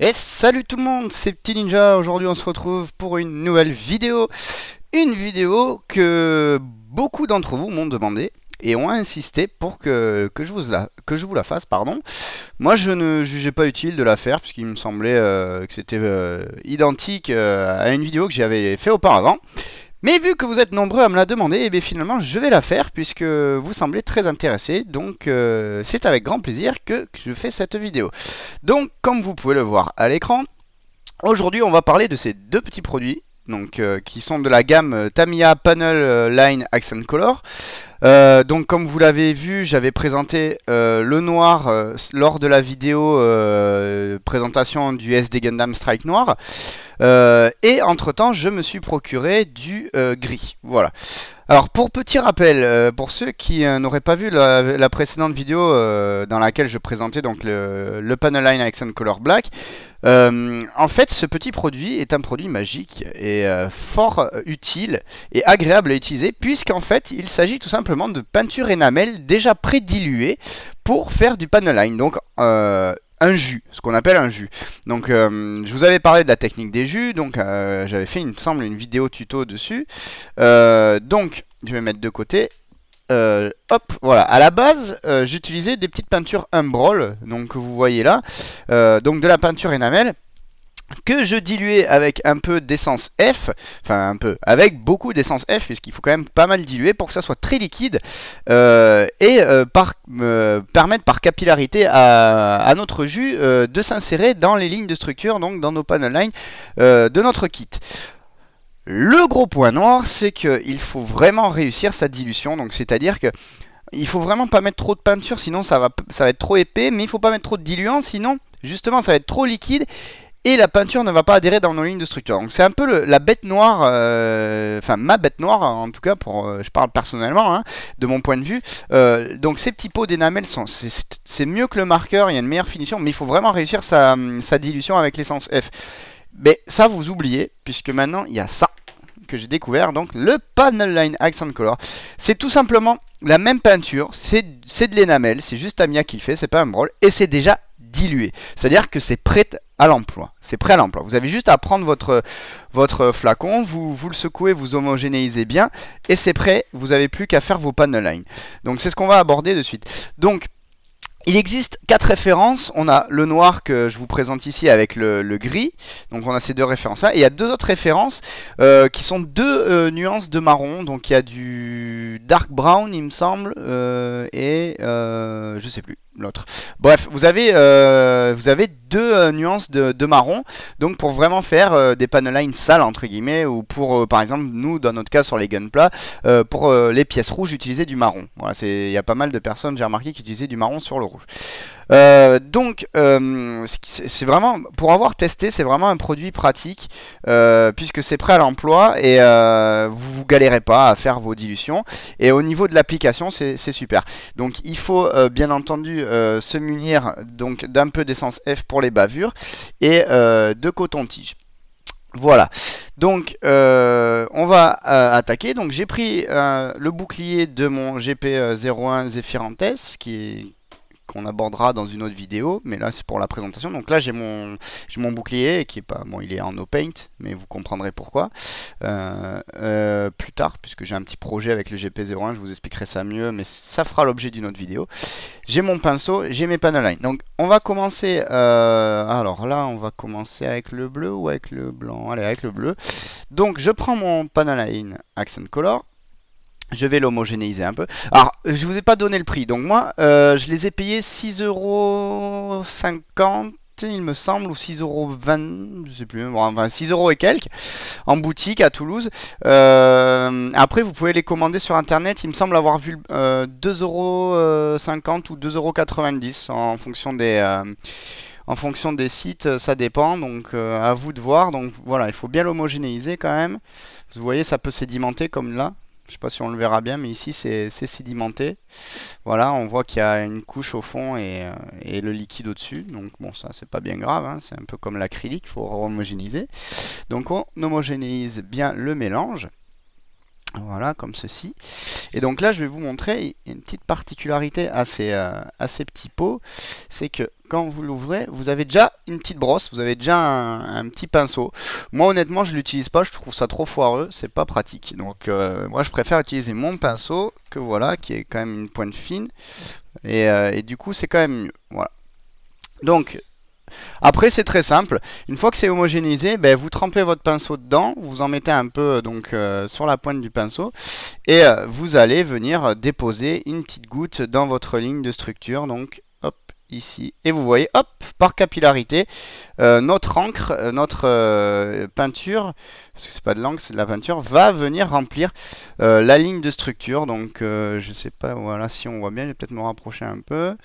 Et salut tout le monde, c'est Petit Ninja. Aujourd'hui on se retrouve pour une nouvelle vidéo. Une vidéo que beaucoup d'entre vous m'ont demandé et ont insisté pour que je vous la fasse. Pardon. Moi je ne jugeais pas utile de la faire puisqu'il me semblait que c'était identique à une vidéo que j'avais fait auparavant. Mais vu que vous êtes nombreux à me la demander, et bien finalement je vais la faire puisque vous semblez très intéressés. Donc c'est avec grand plaisir que je fais cette vidéo. Donc comme vous pouvez le voir à l'écran, aujourd'hui on va parler de ces deux petits produits. Donc, qui sont de la gamme Tamiya Panel Line Accent Color. Donc comme vous l'avez vu, j'avais présenté le noir lors de la vidéo présentation du SD Gundam Strike Noir. Et entre temps, je me suis procuré du gris. Voilà. Alors pour petit rappel, pour ceux qui n'auraient pas vu la précédente vidéo dans laquelle je présentais donc le Panel Line Accent Color Black, en fait ce petit produit est un produit magique et fort utile et agréable à utiliser, puisqu'en fait il s'agit tout simplement de peinture énamel déjà pré-diluée pour faire du panel line. Donc un jus, ce qu'on appelle un jus. Donc je vous avais parlé de la technique des jus, donc j'avais fait il me semble une vidéo tuto dessus. Donc je vais mettre de côté. Hop, voilà. À la base, j'utilisais des petites peintures Umbral, donc que vous voyez là, donc de la peinture énamel que je diluais avec un peu d'essence F, enfin un peu, avec beaucoup d'essence F, puisqu'il faut quand même pas mal diluer pour que ça soit très liquide et permettre par capillarité à notre jus de s'insérer dans les lignes de structure, donc dans nos panel lines de notre kit. Le gros point noir, c'est qu'il faut vraiment réussir sa dilution, donc c'est-à-dire que il faut vraiment pas mettre trop de peinture, sinon ça va être trop épais, mais il faut pas mettre trop de diluant, sinon justement ça va être trop liquide et la peinture ne va pas adhérer dans nos lignes de structure. Donc c'est un peu la bête noire, enfin ma bête noire en tout cas, je parle personnellement, hein, de mon point de vue. Donc ces petits pots d'énamel, c'est mieux que le marqueur, il y a une meilleure finition, mais il faut vraiment réussir sa dilution avec l'essence F. Mais ça vous oubliez, puisque maintenant il y a ça que j'ai découvert, donc le Panel Line Accent Color. C'est tout simplement la même peinture, c'est de l'énamel, c'est juste Tamiya qui le fait, c'est pas un brol, et c'est déjà dilué. C'est-à-dire que c'est prêt à l'emploi. C'est prêt à l'emploi. Vous avez juste à prendre votre flacon, vous le secouez, vous homogénéisez bien, et c'est prêt, vous n'avez plus qu'à faire vos panel lines. Donc c'est ce qu'on va aborder de suite. Donc il existe 4 références. On a le noir que je vous présente ici avec le gris. Donc on a ces deux références là. Et il y a deux autres références qui sont deux nuances de marron. Donc il y a du dark brown il me semble et je sais plus l'autre. Bref, vous avez deux nuances de marron. Donc pour vraiment faire des panel lines sales entre guillemets, ou pour par exemple nous dans notre cas sur les Gunpla, pour les pièces rouges utiliser du marron. Voilà, il y a pas mal de personnes j'ai remarqué qui utilisaient du marron sur le rouge. Donc c'est vraiment, pour avoir testé, c'est vraiment un produit pratique puisque c'est prêt à l'emploi et vous galérez pas à faire vos dilutions, et au niveau de l'application c'est super. Donc il faut bien entendu se munir donc d'un peu d'essence F pour les bavures et de coton-tige. Voilà, donc on va attaquer. Donc j'ai pris le bouclier de mon GP01 Zephyrantes qu'on abordera dans une autre vidéo, mais là c'est pour la présentation. Donc là j'ai mon bouclier qui est pas bon, il est en no paint, mais vous comprendrez pourquoi plus tard, puisque j'ai un petit projet avec le GP01, je vous expliquerai ça mieux, mais ça fera l'objet d'une autre vidéo. J'ai mon pinceau, j'ai mes panel lines. Donc on va commencer, alors là on va commencer avec le bleu ou avec le blanc. Allez, avec le bleu. Donc je prends mon panel line Accent Color. Je vais l'homogénéiser un peu. Alors, je vous ai pas donné le prix. Donc moi, je les ai payés 6,50 € il me semble, ou 6,20 €, je sais plus, bon, enfin 6 € et quelques, en boutique à Toulouse. Après, vous pouvez les commander sur internet. Il me semble avoir vu 2,50 € ou 2,90 € en fonction des sites, ça dépend. Donc à vous de voir. Donc voilà, il faut bien l'homogénéiser quand même. Vous voyez, ça peut sédimenter comme là. Je sais pas si on le verra bien, mais ici c'est sédimenté. Voilà, on voit qu'il y a une couche au fond et le liquide au-dessus. Donc bon, ça c'est pas bien grave, hein. C'est un peu comme l'acrylique, il faut homogénéiser. Donc on homogénéise bien le mélange. Voilà, comme ceci. Et donc là, je vais vous montrer une petite particularité à ces petits pots. C'est que quand vous l'ouvrez, vous avez déjà une petite brosse, vous avez déjà un petit pinceau. Moi, honnêtement, je l'utilise pas, je trouve ça trop foireux, c'est pas pratique. Donc, moi, je préfère utiliser mon pinceau, que voilà, qui est quand même une pointe fine. Et du coup, c'est quand même mieux. Voilà. Donc, après, c'est très simple. Une fois que c'est homogénéisé, ben, vous trempez votre pinceau dedans, vous en mettez un peu donc sur la pointe du pinceau, et vous allez venir déposer une petite goutte dans votre ligne de structure. Donc, hop, ici. Et vous voyez, hop, par capillarité, notre encre, notre peinture, parce que c'est pas de l'encre, c'est de la peinture, va venir remplir la ligne de structure. Donc, je sais pas, voilà, si on voit bien, je vais peut-être me rapprocher un peu.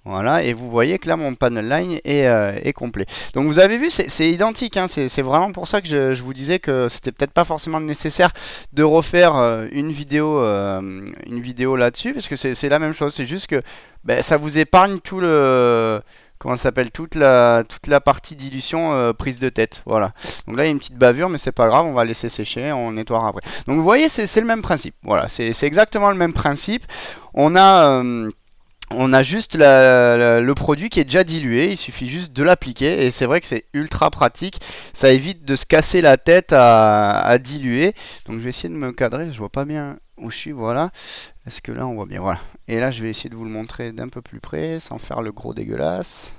Voilà, et vous voyez que là, mon panel line est complet. Donc vous avez vu, c'est identique, hein, c'est vraiment pour ça que je vous disais que c'était peut-être pas forcément nécessaire de refaire une vidéo là-dessus, parce que c'est la même chose, c'est juste que ben, ça vous épargne tout le... Comment ça s'appelle, toute la partie dilution prise de tête. Voilà. Donc là, il y a une petite bavure, mais c'est pas grave, on va laisser sécher, on nettoiera après. Donc vous voyez, c'est le même principe. Voilà, c'est exactement le même principe. On a juste le produit qui est déjà dilué, il suffit juste de l'appliquer et c'est vrai que c'est ultra pratique, ça évite de se casser la tête à diluer. Donc je vais essayer de me cadrer, je vois pas bien où je suis, voilà. Est-ce que là on voit bien? Voilà. Et là je vais essayer de vous le montrer d'un peu plus près sans faire le gros dégueulasse.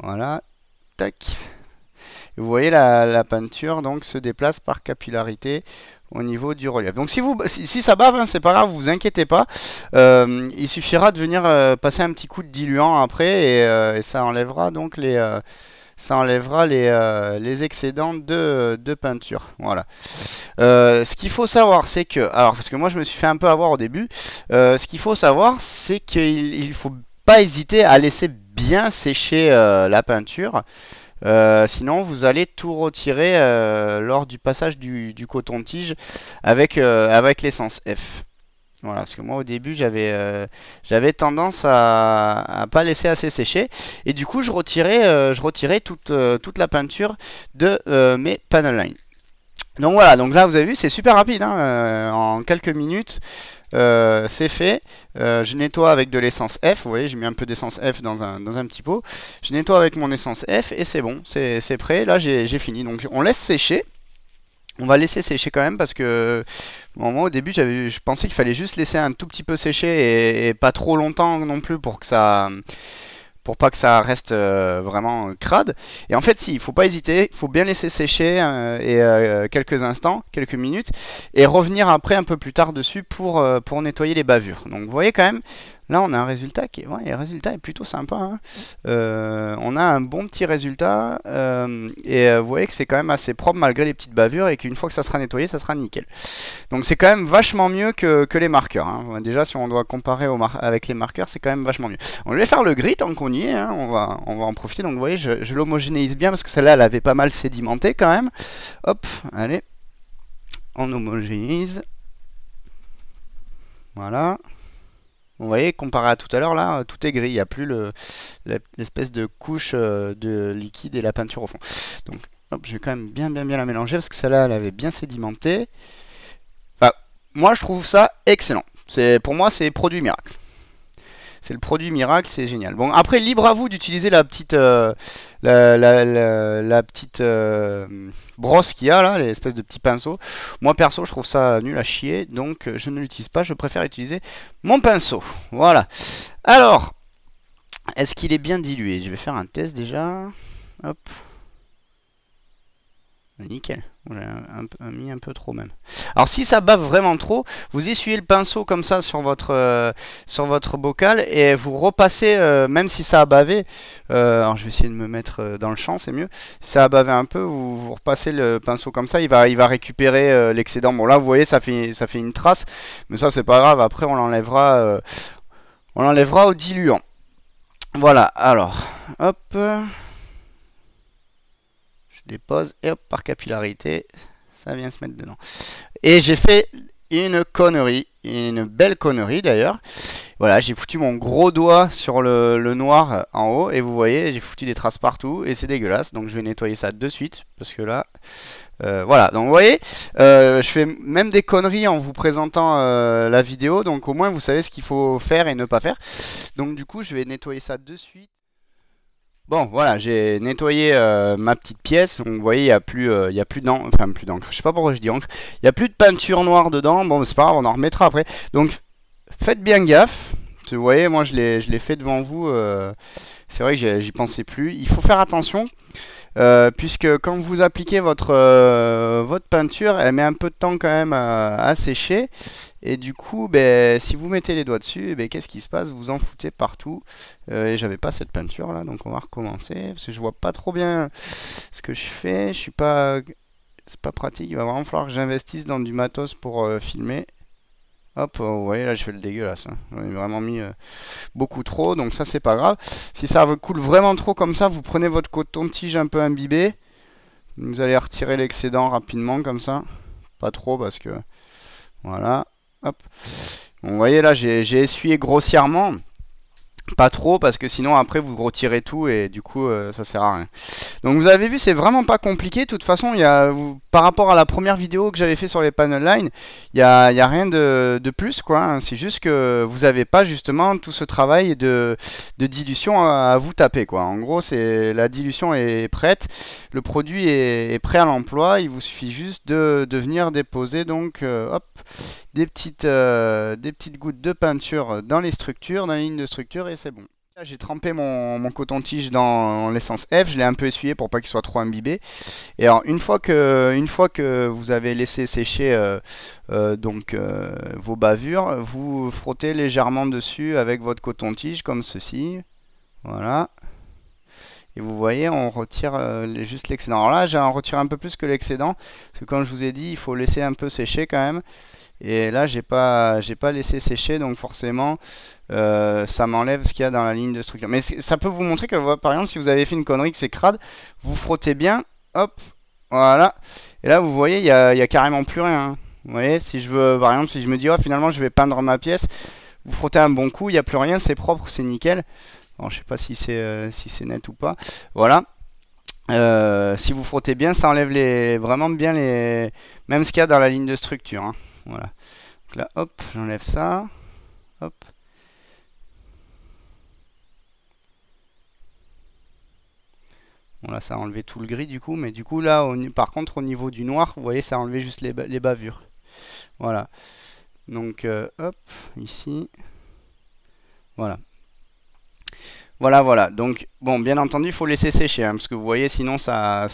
Voilà, tac. Et vous voyez la peinture donc se déplace par capillarité au niveau du relief. Donc si ça bave, hein, c'est pas grave, vous inquiétez pas. Il suffira de venir passer un petit coup de diluant après et ça enlèvera donc les excédents de peinture. Voilà. Ce qu'il faut savoir, c'est que, alors parce que moi je me suis fait un peu avoir au début, ce qu'il faut savoir, c'est qu'il faut pas hésiter à laisser bien sécher la peinture. Sinon vous allez tout retirer lors du passage du coton-tige avec l'essence F. Voilà, parce que moi au début j'avais tendance à pas laisser assez sécher et du coup je retirais toute la peinture de mes panel lines. Donc voilà, donc là vous avez vu c'est super rapide, hein, en quelques minutes. C'est fait. Je nettoie avec de l'essence F. Vous voyez, j'ai mis un peu d'essence F dans un petit pot. Je nettoie avec mon essence F et c'est bon, c'est prêt. Là, j'ai fini. Donc, on laisse sécher. On va laisser sécher quand même parce que moi au début je pensais qu'il fallait juste laisser un tout petit peu sécher et pas trop longtemps non plus pour pas que ça reste vraiment crade. Et en fait, si, il faut pas hésiter, il faut bien laisser sécher quelques instants, quelques minutes, et revenir après un peu plus tard dessus pour nettoyer les bavures. Donc vous voyez quand même, là on a un résultat le résultat est plutôt sympa, hein. On a un bon petit résultat, vous voyez que c'est quand même assez propre malgré les petites bavures, et qu'une fois que ça sera nettoyé, ça sera nickel. Donc c'est quand même vachement mieux que les marqueurs, hein. Déjà si on doit comparer avec les marqueurs, c'est quand même vachement mieux. On va faire le gris tant qu'on y est, hein. On va en profiter. Donc vous voyez, je l'homogénéise bien parce que celle-là elle avait pas mal sédimenté quand même. Hop, allez, on homogénise. Voilà. Vous voyez, comparé à tout à l'heure, là, tout est gris. Il n'y a plus l'espèce de couche de liquide et la peinture au fond. Donc, hop, je vais quand même bien la mélanger parce que celle-là, elle avait bien sédimenté. Enfin, moi, je trouve ça excellent. Pour moi, c'est produit miracle. C'est le produit miracle, c'est génial. Bon, après, libre à vous d'utiliser la petite, la petite brosse qu'il y a là, l'espèce de petit pinceau. Moi, perso, je trouve ça nul à chier, donc je ne l'utilise pas. Je préfère utiliser mon pinceau. Voilà. Alors, est-ce qu'il est bien dilué? Je vais faire un test déjà. Hop. Nickel. J'ai mis un peu trop même. Alors si ça bave vraiment trop, vous essuyez le pinceau comme ça sur votre bocal et vous repassez, même si ça a bavé. Alors je vais essayer de me mettre dans le champ, c'est mieux. Si ça a bavé un peu, vous repassez le pinceau comme ça, il va récupérer l'excédent. Bon là vous voyez ça fait une trace, mais ça c'est pas grave. Après on l'enlèvera au diluant. Voilà. Alors hop. Dépose et hop, par capillarité, ça vient se mettre dedans. Et j'ai fait une connerie, une belle connerie d'ailleurs. Voilà, j'ai foutu mon gros doigt sur le noir en haut et vous voyez, j'ai foutu des traces partout et c'est dégueulasse. Donc je vais nettoyer ça de suite parce que là, Voilà, donc vous voyez, je fais même des conneries en vous présentant la vidéo, donc au moins vous savez ce qu'il faut faire et ne pas faire. Donc du coup je vais nettoyer ça de suite. Bon voilà, j'ai nettoyé ma petite pièce, donc vous voyez il y a plus d'encre, enfin plus d'encre, je sais pas pourquoi je dis encre, il n'y a plus de peinture noire dedans, bon c'est pas grave, on en remettra après. Donc faites bien gaffe, vous voyez moi je l'ai fait devant vous, c'est vrai que j'y pensais plus, il faut faire attention. Puisque quand vous appliquez votre peinture, elle met un peu de temps quand même à sécher. Et du coup, ben, si vous mettez les doigts dessus, ben, qu'est-ce qui se passe? Vous en foutez partout. Et j'avais pas cette peinture là, donc on va recommencer. Parce que je vois pas trop bien ce que je fais. Je suis pas... C'est pas pratique. Il va vraiment falloir que j'investisse dans du matos pour filmer. Hop, vous voyez là je fais le dégueulasse, hein. J'en ai vraiment mis beaucoup trop, donc ça c'est pas grave. Si ça coule vraiment trop comme ça, vous prenez votre coton-tige un peu imbibé. Vous allez retirer l'excédent rapidement comme ça. Pas trop parce que... Voilà. Hop. Bon, vous voyez là j'ai essuyé grossièrement. Pas trop parce que sinon après vous retirez tout et du coup ça sert à rien. Donc vous avez vu c'est vraiment pas compliqué. De toute façon par rapport à la première vidéo que j'avais fait sur les panel line, il y a rien de plus quoi, hein. C'est juste que vous avez pas justement tout ce travail de dilution à vous taper quoi. En gros c'est la dilution est prête, le produit est prêt à l'emploi. Il vous suffit juste de venir déposer donc hop des petites gouttes de peinture dans les structures, dans les lignes de structure et c'est bon. Là j'ai trempé mon coton-tige dans l'essence F, je l'ai un peu essuyé pour pas qu'il soit trop imbibé. Et alors une fois que vous avez laissé sécher vos bavures, vous frottez légèrement dessus avec votre coton-tige comme ceci. Voilà. Et vous voyez, on retire juste l'excédent. Alors là, j'en retire un peu plus que l'excédent, parce que comme je vous ai dit, il faut laisser un peu sécher quand même. Et là, j'ai pas laissé sécher, donc forcément, ça m'enlève ce qu'il y a dans la ligne de structure. Mais ça peut vous montrer que, par exemple, si vous avez fait une connerie que c'est crade, vous frottez bien, hop, voilà. Et là, vous voyez, il y a carrément plus rien, hein. Vous voyez, si je veux, par exemple, si je me dis, oh, finalement, je vais peindre ma pièce, vous frottez un bon coup, il n'y a plus rien, c'est propre, c'est nickel. Bon, je sais pas si c'est net ou pas. Voilà. Si vous frottez bien, ça enlève vraiment bien même ce qu'il y a dans la ligne de structure, hein. Voilà. Donc là, hop, j'enlève ça. Hop. Bon là, ça a enlevé tout le gris du coup, mais du coup là, par contre, au niveau du noir, vous voyez, ça a enlevé juste les bavures. Voilà. Donc, hop, ici. Voilà. Voilà. Donc, bon, bien entendu, il faut laisser sécher, hein, parce que vous voyez, sinon ça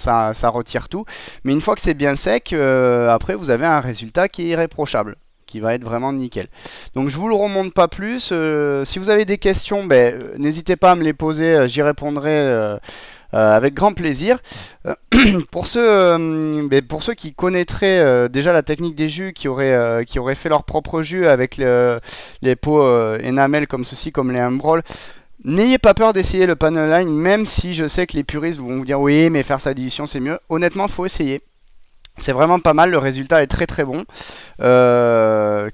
retire tout. Mais une fois que c'est bien sec, après, vous avez un résultat qui est irréprochable, qui va être vraiment nickel. Donc, je vous le remonte pas plus. Si vous avez des questions, ben, n'hésitez pas à me les poser, j'y répondrai avec grand plaisir. Pour ceux qui connaîtraient déjà la technique des jus, qui auraient fait leur propre jus avec les pots enamel comme ceci, comme les Humbrol, n'ayez pas peur d'essayer le panel line, même si je sais que les puristes vont vous dire oui, mais faire sa dilution c'est mieux. Honnêtement, faut essayer. C'est vraiment pas mal, le résultat est très très bon.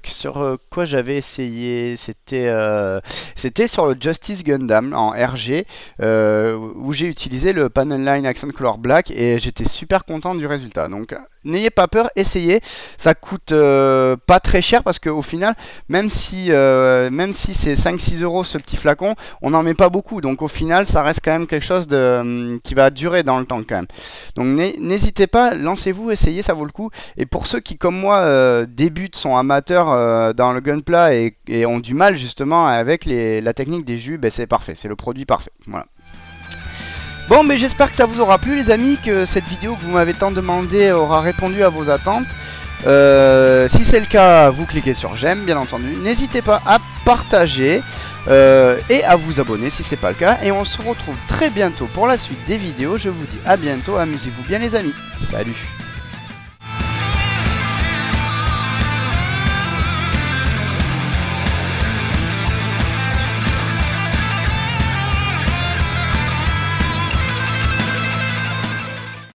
Sur quoi j'avais essayé, c'était sur le Justice Gundam en RG, où j'ai utilisé le Panel Line Accent Color Black et j'étais super content du résultat. Donc n'ayez pas peur, essayez. Ça coûte pas très cher parce qu'au final, même si c'est 5-6 euros ce petit flacon, on n'en met pas beaucoup. Donc au final, ça reste quand même quelque chose qui va durer dans le temps quand même. Donc n'hésitez pas, lancez-vous, essayez. Ça vaut le coup. Et pour ceux qui comme moi débutent, sont amateurs dans le gunpla et ont du mal justement avec la technique des jus, ben c'est parfait, c'est le produit parfait. Voilà. Bon, mais j'espère que ça vous aura plu les amis, que cette vidéo que vous m'avez tant demandé aura répondu à vos attentes. Si c'est le cas, vous cliquez sur j'aime bien entendu. N'hésitez pas à partager et à vous abonner si c'est pas le cas. Et on se retrouve très bientôt pour la suite des vidéos. Je vous dis à bientôt, amusez-vous bien les amis. Salut.